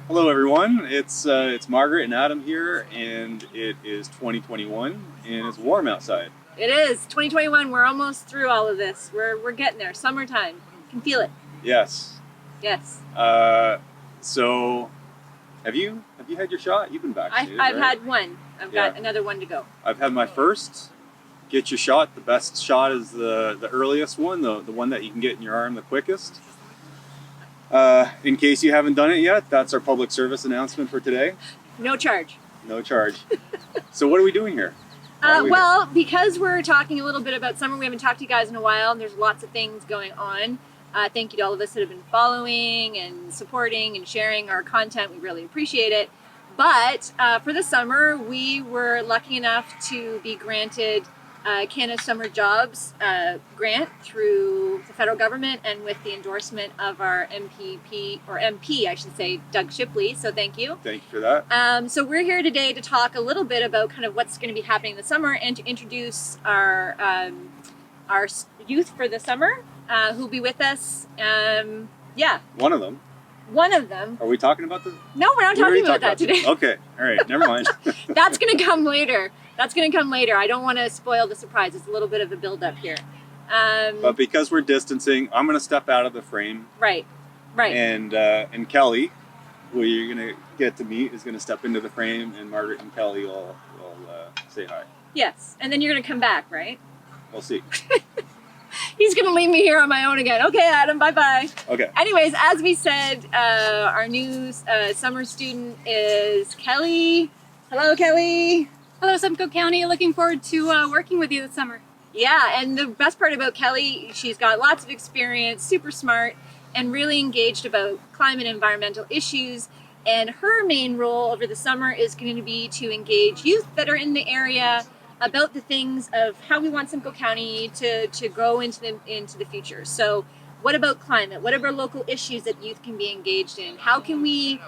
Hello, everyone. It's Margaret and Adam here, and it is 2021, and it's warm outside. It is 2021. We're almost through all of this. We're getting there. Summertime. You can feel it. Yes. Yes. So, have you had your shot? You've been vaccinated, I've right? had one. I've got another one to go. I've had my first. Get your shot. The best shot is the earliest one, the one that you can get in your arm the quickest. In case you haven't done it yet, that's our public service announcement for today. No charge. No charge. So what are we doing here? Well, because we're talking a little bit about summer, we haven't talked to you guys in a while, and there's lots of things going on. Thank you to all of us that have been following and supporting and sharing our content. We really appreciate it. But for the summer, we were lucky enough to be granted Canada Summer Jobs grant through the federal government and with the endorsement of our MP, I should say, Doug Shipley. So thank you. Thank you for that. So we're here today to talk a little bit about kind of what's going to be happening this summer and to introduce our youth for the summer who'll be with us. One of them. One of them. Are we talking about the? No, we're not talking about that today. Okay, all right, never mind. That's going to come later. I don't want to spoil the surprise. It's a little bit of a build-up here. But because we're distancing, I'm going to step out of the frame. Right. And Kelly, who you're going to get to meet, is going to step into the frame, and Margaret and Kelly will say hi. Yes, and then you're going to come back, right? We'll see. He's going to leave me here on my own again. Okay, Adam, bye-bye. Okay. Anyways, as we said, our new summer student is Kelly. Hello, Kelly. Hello, Simcoe County. Looking forward to working with you this summer. Yeah, and the best part about Kelly, she's got lots of experience, super smart, and really engaged about climate and environmental issues. And her main role over the summer is going to be to engage youth that are in the area about the things of how we want Simcoe County to grow into the future. So what about climate? What are local issues that youth can be engaged in? How can we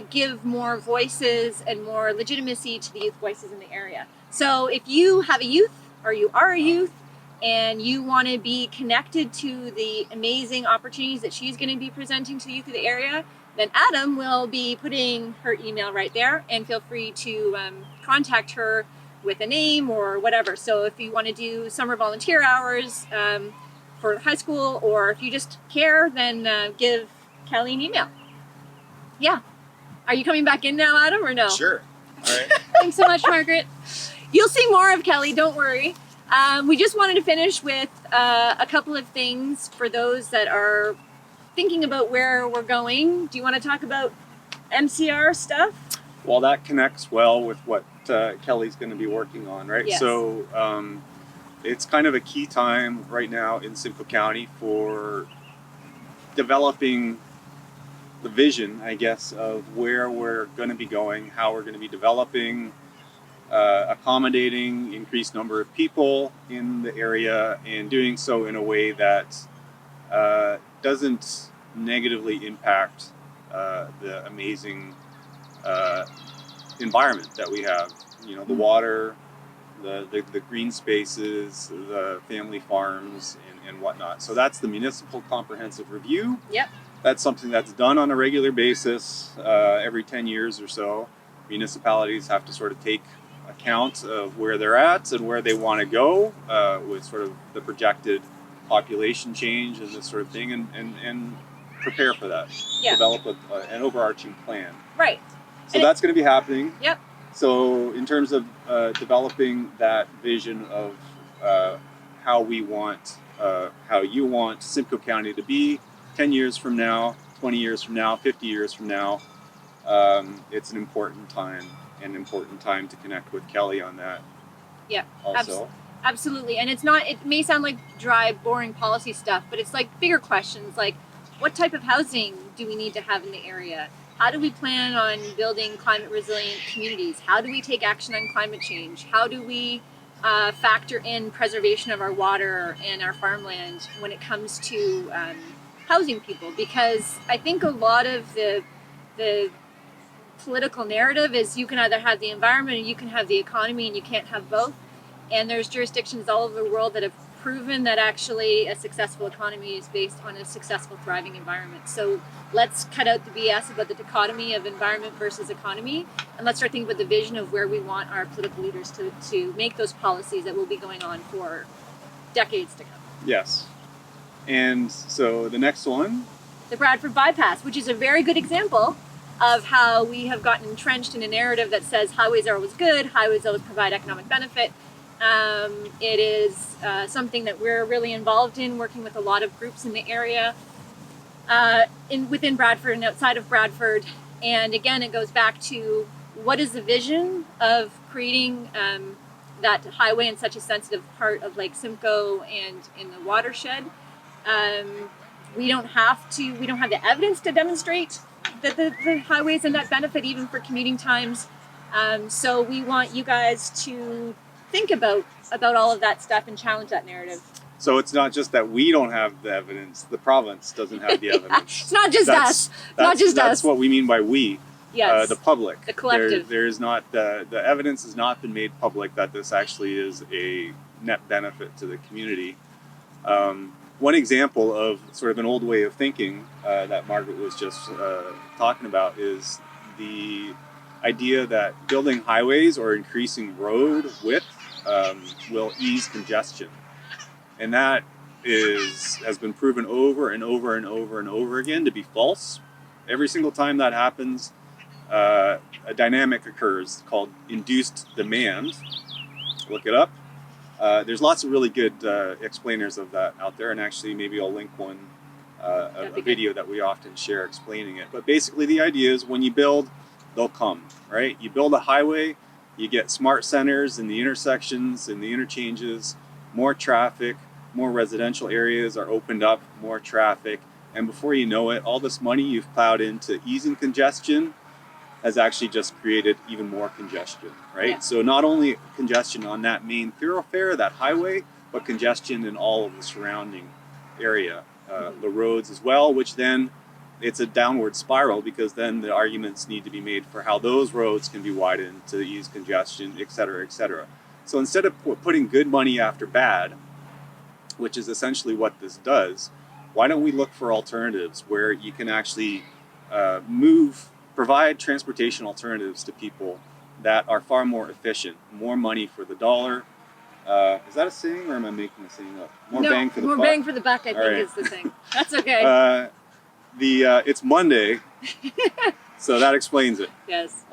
give more voices and more legitimacy to the youth voices in the area? So if you have a youth or you are a youth and you want to be connected to the amazing opportunities that she's going to be presenting to the youth of the area, then Adam will be putting her email right there, and feel free to contact her with a name or whatever. So if you want to do summer volunteer hours for high school, or if you just care, then give Kelly an email. Yeah. Are you coming back in now, Adam, or no? Sure. All right. Thanks so much, Margaret. You'll see more of Kelly, don't worry. We just wanted to finish with a couple of things for those that are thinking about where we're going. Do you want to talk about MCR stuff? Well, that connects well with what Kelly's going to be working on, right? Yes. So it's kind of a key time right now in Simcoe County for developing the vision, I guess, of where we're going to be going, how we're going to be developing, accommodating increased number of people in the area, and doing so in a way that doesn't negatively impact the amazing environment that we have. You know, the water, the green spaces, the family farms, and whatnot. So that's the Municipal Comprehensive Review. Yep. That's something that's done on a regular basis every 10 years or so. Municipalities have to sort of take account of where they're at and where they want to go with sort of the projected population change and this sort of thing, and prepare for that. Yeah. Develop an overarching plan. Right. So that's going to be happening. Yep. So in terms of developing that vision of how we want, how you want Simcoe County to be 10 years from now, 20 years from now, 50 years from now, it's an important time to connect with Kelly on that. Yeah. Also. Absolutely. And it may sound like dry, boring policy stuff, but it's like bigger questions like, what type of housing do we need to have in the area? How do we plan on building climate resilient communities? How do we take action on climate change? How do we factor in preservation of our water and our farmland when it comes to housing people? Because I think a lot of the political narrative is you can either have the environment or you can have the economy, and you can't have both. And there's jurisdictions all over the world that have proven that actually a successful economy is based on a successful, thriving environment. So let's cut out the BS about the dichotomy of environment versus economy, and let's start thinking about the vision of where we want our political leaders to make those policies that will be going on for decades to come. Yes. And so the next one, The Bradford Bypass, which is a very good example of how we have gotten entrenched in a narrative that says highways are always good, highways always provide economic benefit. It is something that we're really involved in, working with a lot of groups in the area, within Bradford and outside of Bradford. And again, it goes back to what is the vision of creating that highway in such a sensitive part of Lake Simcoe and in the watershed. We don't have the evidence to demonstrate that the highways and that benefit even for commuting times. So we want you guys to think about all of that stuff and challenge that narrative. so it's not just that we don't have the evidence, the province doesn't have the evidence. It's not just us. That's what we mean by we. Yes. The public. The collective. There's not the evidence has not been made public that this actually is a net benefit to the community. One example of sort of an old way of thinking that Margaret was just talking about is the idea that building highways or increasing road width will ease congestion. And that has been proven over and over and over and over again to be false. Every single time that happens, a dynamic occurs called induced demand. Look it up. There's lots of really good explainers of that out there, and actually maybe I'll link one, a video that we often share explaining it. But basically the idea is when you build, they'll come, right? You build a highway, you get smart centers in the intersections, in the interchanges, more traffic, more residential areas are opened up, more traffic, and before you know it, all this money you've plowed into easing congestion has actually just created even more congestion, right? Yeah. So not only congestion on that main thoroughfare, that highway, but congestion in all of the surrounding area, the roads as well, which then it's a downward spiral because then the arguments need to be made for how those roads can be widened to ease congestion, et cetera, et cetera. So instead of putting good money after bad, which is essentially what this does, why don't we look for alternatives where you can actually provide transportation alternatives to people that are far more efficient, more money for the dollar. Is that a saying, or am I making a saying up? More bang for the buck. More bang for the buck, I think, right. is the thing. That's okay. It's Monday, so that explains it. Yes.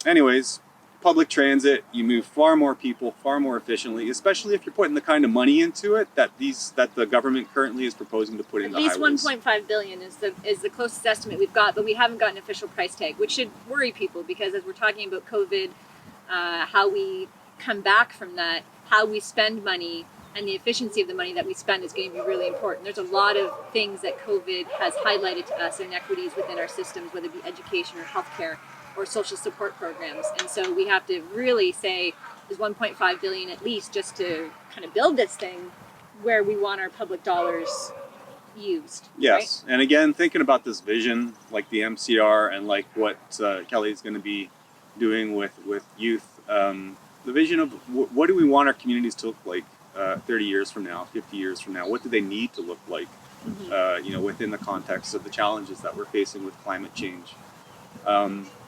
Anyways, public transit, you move far more people, far more efficiently, especially if you're putting the kind of money into it that the government currently is proposing to put into highways. At least 1.5 billion is the closest estimate we've got, but we haven't got an official price tag, which should worry people because as we're talking about COVID, how we come back from that, how we spend money, and the efficiency of the money that we spend is going to be really important. There's a lot of things that COVID has highlighted to us, inequities within our systems, whether it be education or healthcare or social support programs. And so we have to really say there's 1.5 billion at least just to kind of build this thing where we want our public dollars used. Yes, right? And again, thinking about this vision, like the MCR and like what Kelly is going to be doing with youth, the vision of what do we want our communities to look like 30 years from now, 50 years from now? What do they need to look like, within the context of the challenges that we're facing with climate change?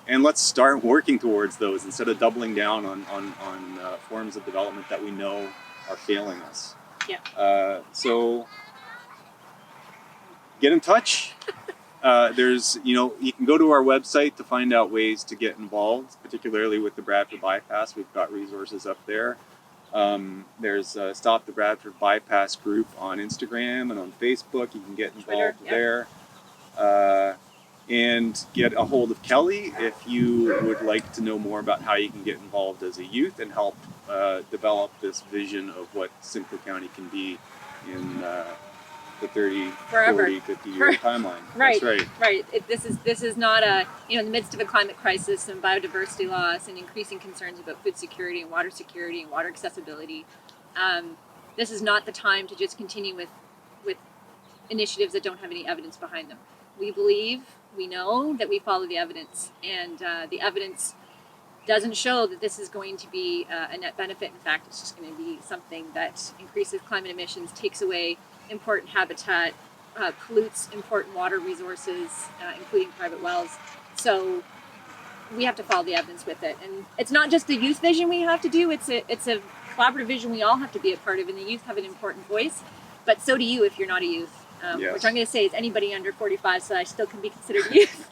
And let's start working towards those instead of doubling down on forms of development that we know are failing us. Yeah. So get in touch. You can go to our website to find out ways to get involved, particularly with the Bradford Bypass. We've got resources up there. There's Stop the Bradford Bypass group on Instagram and on Facebook. You can get involved there. And get a hold of Kelly if you would like to know more about how you can get involved as a youth and help develop this vision of what Simcoe County can be in the 30, Forever. 40, 50-year timeline. Right. That's right. Right. This is not in the midst of a climate crisis and biodiversity loss and increasing concerns about food security and water accessibility. This is not the time to just continue with initiatives that don't have any evidence behind them. We know that we follow the evidence, and the evidence doesn't show that this is going to be a net benefit. In fact, it's just going to be something that increases climate emissions, takes away important habitat, pollutes important water resources, including private wells. So we have to follow the evidence with it. And it's not just the youth vision we have to do, it's a collaborative vision we all have to be a part of, and the youth have an important voice, but so do you if you're not a youth. Yes. Which I'm going to say is anybody under 45, so I still can be considered youth.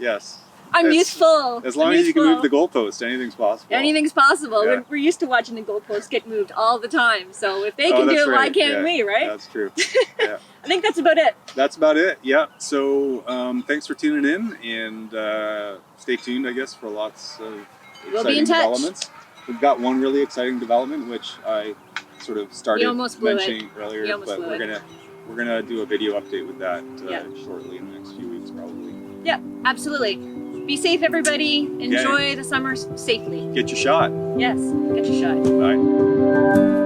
Yes. I'm youthful. As long as you can move the goalpost, anything's possible. Anything's possible. Yeah. We're used to watching the goalposts get moved all the time. So if they can do it, why can't we, right? That's true. Yeah. I think that's about it. That's about it. Yeah. So thanks for tuning in, and stay tuned, I guess, for lots of We'll be exciting in touch. developments. We've got one really exciting development, which I sort of started mentioning earlier, but we're gonna do a video update with that shortly in the next few weeks, probably. Yeah, absolutely. Be safe, everybody. Enjoy the summer safely. Get your shot. Yes, get your shot. Bye.